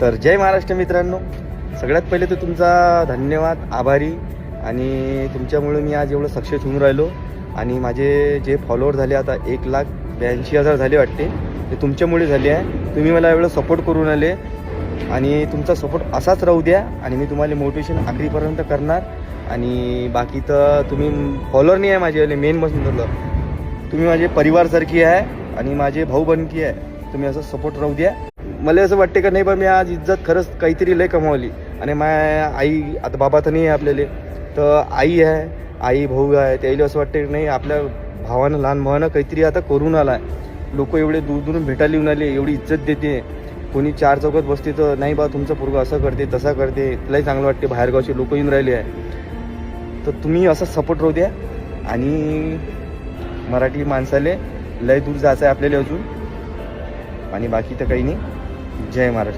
तर जय महाराष्ट्र मित्रांनो, सगळ्यात पहिले तर तुमचा धन्यवाद, आभारी. आणि तुमच्यामुळे मी आज एवढं सक्सेस होऊन राहिलो. आणि माझे जे फॉलोअर झाले आता 1,82,000 झाले वाटते, ते तुमच्यामुळे झाले आहे. तुम्ही मला एवढं सपोर्ट करून आले आणि तुमचा सपोर्ट असाच राहू द्या. आणि मी तुम्हाला मोटिवेशन आखरीपर्यंत करणार. आणि बाकी तर तुम्ही फॉलोअर नाही आहे माझे, मेन बसून झालं तुम्ही माझे परिवारसारखी आहे आणि माझे भाऊ बनकी आहे. तुम्ही असं सपोर्ट राहू द्या. मला असं वाटते का नाही बा, मी आज इज्जत खरंच काहीतरी लय कमावली. आणि माझ्या आई, आता बाबा तर नाही आहे आपल्याला, तर आई आहे, आई भाऊ आहे, त्याला असं वाटते की नाही आपल्या भावानं, लहान भावानं काहीतरी आता करून आला आहे. लोक एवढे दूर दूरून भेटायला येऊन आले, एवढी इज्जत देते. कोणी चार चौकात बसते तर नाही बा तुमचं पोरगं असं करते तसा करते, तिलाही चांगलं वाटते. बाहेरगावचे लोक येऊन राहिले आहे. तर तुम्ही असं सपोर्ट राहू द्या. आणि मराठी माणसाले लय दूर जायचं आहे आपल्याला अजून. आणि बाकी तर काही नाही. जय महाराष्ट्र.